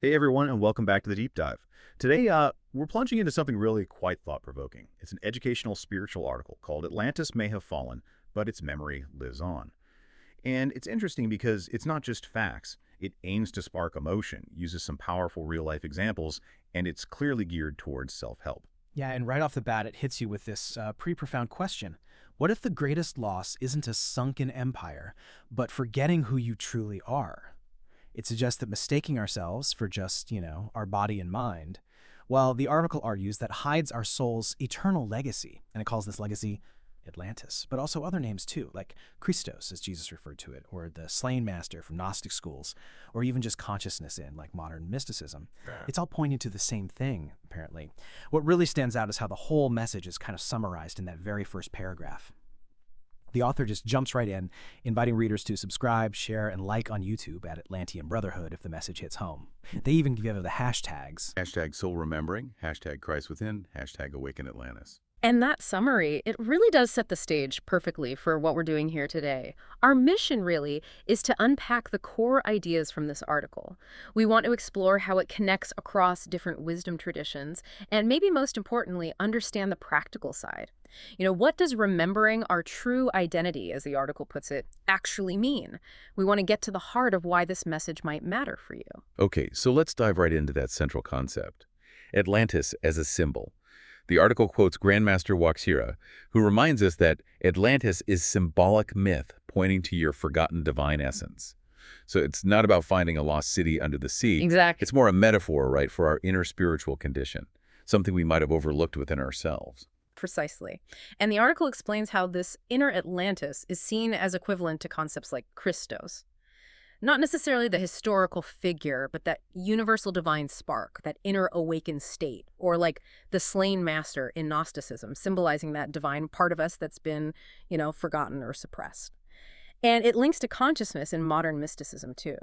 Hey everyone, and welcome back to the Deep Dive. Today, we're plunging into something really quite thought-provoking. It's an educational spiritual article called Atlantis May Have Fallen, but its memory lives on. And it's interesting because it's not just facts. It aims to spark emotion, uses some powerful real-life examples, and it's clearly geared towards self-help. Yeah, and right off the bat, it hits you with this pretty profound question. What if the greatest loss isn't a sunken empire, but forgetting who you truly are? It suggests that mistaking ourselves for just, our body and mind, well, the article argues that hides our soul's eternal legacy, and it calls this legacy Atlantis, but also other names too, like Christos, as Jesus referred to it, or the slain master from Gnostic schools, or even just consciousness in, like modern mysticism. It's all pointing to the same thing, apparently. What really stands out is how the whole message is kind of summarized in that very first paragraph. The author just jumps right in, inviting readers to subscribe, share, and like on YouTube at Atlantean Brotherhood if the message hits home. They even give the hashtags. Hashtag soul remembering, hashtag Christ within, hashtag awaken Atlantis. And that summary, it really does set the stage perfectly for what we're doing here today. Our mission, really, is to unpack the core ideas from this article. We want to explore how it connects across different wisdom traditions, and maybe most importantly, understand the practical side. What does remembering our true identity, as the article puts it, actually mean? We want to get to the heart of why this message might matter for you. Okay, so let's dive right into that central concept. Atlantis as a symbol. The article quotes Grandmaster Waxira, who reminds us that Atlantis is symbolic myth pointing to your forgotten divine essence. So it's not about finding a lost city under the sea. Exactly. It's more a metaphor, right, for our inner spiritual condition, something we might have overlooked within ourselves. Precisely. And the article explains how this inner Atlantis is seen as equivalent to concepts like Christos. Not necessarily the historical figure, but that universal divine spark, that inner awakened state, or like the slain master in Gnosticism, symbolizing that divine part of us that's been, forgotten or suppressed. And it links to consciousness in modern mysticism, too.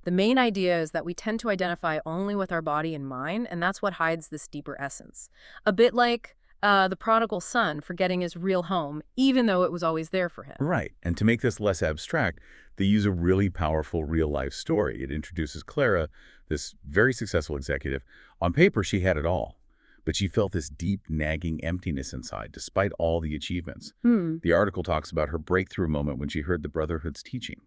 The main idea is that we tend to identify only with our body and mind, and that's what hides this deeper essence. A bit like the prodigal son forgetting his real home, even though it was always there for him. Right, and to make this less abstract, they use a really powerful real-life story. It introduces Clara, this very successful executive. On paper, she had it all, but she felt this deep, nagging emptiness inside, despite all the achievements. The article talks about her breakthrough moment when she heard the Brotherhood's teaching.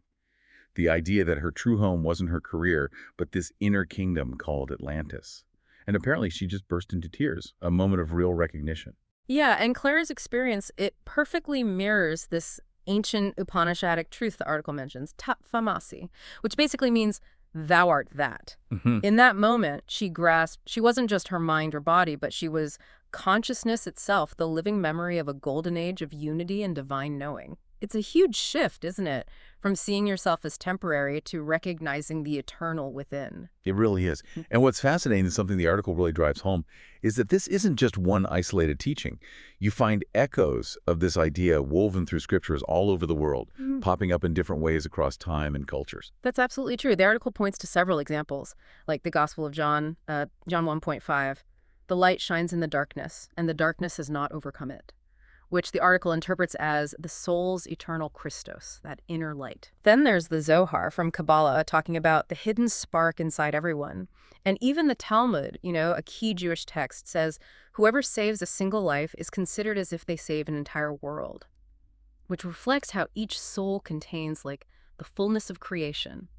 The idea that her true home wasn't her career, but this inner kingdom called Atlantis. And apparently she just burst into tears, a moment of real recognition. Yeah, and Clara's experience, it perfectly mirrors this ancient Upanishadic truth the article mentions, Tat Tvam Asi, which basically means thou art that. In that moment, she grasped she wasn't just her mind or body, but she was consciousness itself, the living memory of a golden age of unity and divine knowing. It's a huge shift, isn't it? From seeing yourself as temporary to recognizing the eternal within. It really is. And what's fascinating, and something the article really drives home, is that this isn't just one isolated teaching. You find echoes of this idea woven through scriptures all over the world, popping up in different ways across time and cultures. That's absolutely true. The article points to several examples, like the Gospel of John, John 1.5. The light shines in the darkness, and the darkness has not overcome it, which the article interprets as the soul's eternal Christos, that inner light. Then there's the Zohar from Kabbalah talking about the hidden spark inside everyone. And even the Talmud, a key Jewish text, says whoever saves a single life is considered as if they save an entire world, which reflects how each soul contains, the fullness of creation.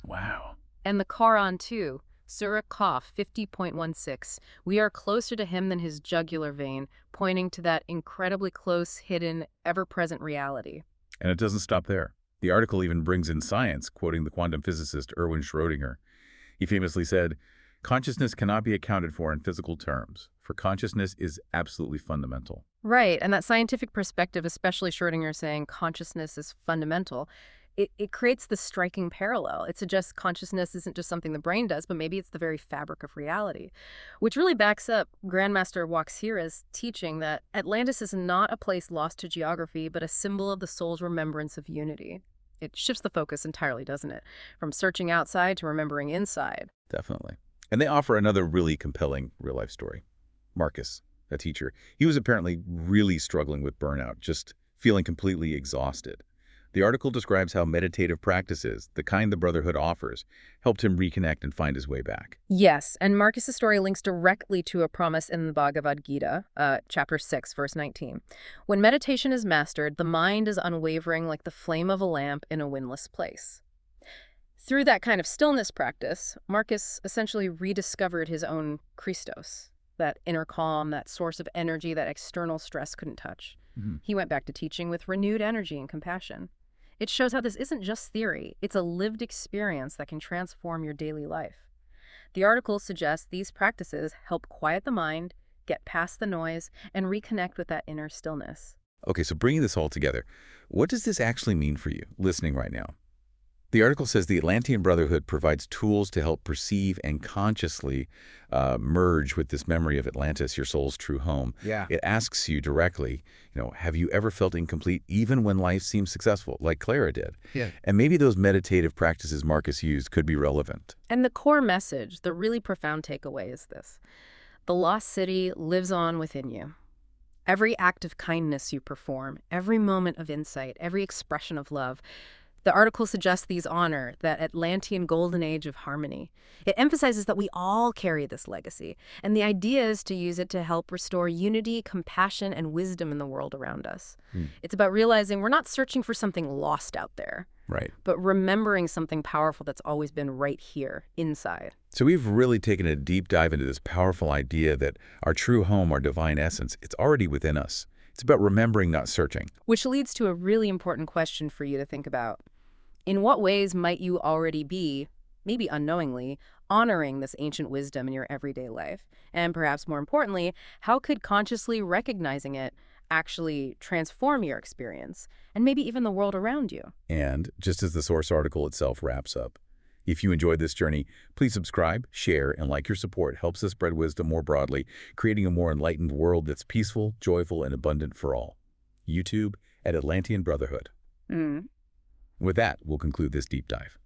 Wow. And the Quran, too. Surah Qaf 50.16, we are closer to him than his jugular vein, pointing to that incredibly close, hidden, ever-present reality. And it doesn't stop there. The article even brings in science, quoting the quantum physicist Erwin Schrödinger. He famously said, "Consciousness cannot be accounted for in physical terms, for consciousness is absolutely fundamental." Right, and that scientific perspective, especially Schrödinger saying consciousness is fundamental, it creates this striking parallel. It suggests consciousness isn't just something the brain does, but maybe it's the very fabric of reality, which really backs up Grandmaster Waxira's teaching that Atlantis is not a place lost to geography, but a symbol of the soul's remembrance of unity. It shifts the focus entirely, doesn't it? From searching outside to remembering inside. Definitely. And they offer another really compelling real-life story. Marcus, a teacher, he was apparently really struggling with burnout, just feeling completely exhausted. The article describes how meditative practices, the kind the Brotherhood offers, helped him reconnect and find his way back. Yes, and Marcus's story links directly to a promise in the Bhagavad Gita, chapter 6, verse 19. When meditation is mastered, the mind is unwavering like the flame of a lamp in a windless place. Through that kind of stillness practice, Marcus essentially rediscovered his own Christos, that inner calm, that source of energy that external stress couldn't touch. He went back to teaching with renewed energy and compassion. It shows how this isn't just theory, it's a lived experience that can transform your daily life. The article suggests these practices help quiet the mind, get past the noise, and reconnect with that inner stillness. Okay, so bringing this all together, what does this actually mean for you, listening right now? The article says the Atlantean Brotherhood provides tools to help perceive and consciously merge with this memory of Atlantis, your soul's true home. Yeah. It asks you directly, have you ever felt incomplete even when life seems successful, like Clara did? Yeah. And maybe those meditative practices Marcus used could be relevant. And the core message, the really profound takeaway is this. The lost city lives on within you. Every act of kindness you perform, every moment of insight, every expression of love, the article suggests these honor that Atlantean golden age of harmony. It emphasizes that we all carry this legacy, and the idea is to use it to help restore unity, compassion, and wisdom in the world around us. It's about realizing we're not searching for something lost out there, Right. but remembering something powerful that's always been right here, inside. So we've really taken a deep dive into this powerful idea that our true home, our divine essence, it's already within us. It's about remembering, not searching. Which leads to a really important question for you to think about. In what ways might you already be, maybe unknowingly, honoring this ancient wisdom in your everyday life? And perhaps more importantly, how could consciously recognizing it actually transform your experience and maybe even the world around you? And just as the source article itself wraps up, if you enjoyed this journey, please subscribe, share, and like. Your support helps us spread wisdom more broadly, creating a more enlightened world that's peaceful, joyful, and abundant for all. YouTube at Atlantean Brotherhood. With that, we'll conclude this deep dive.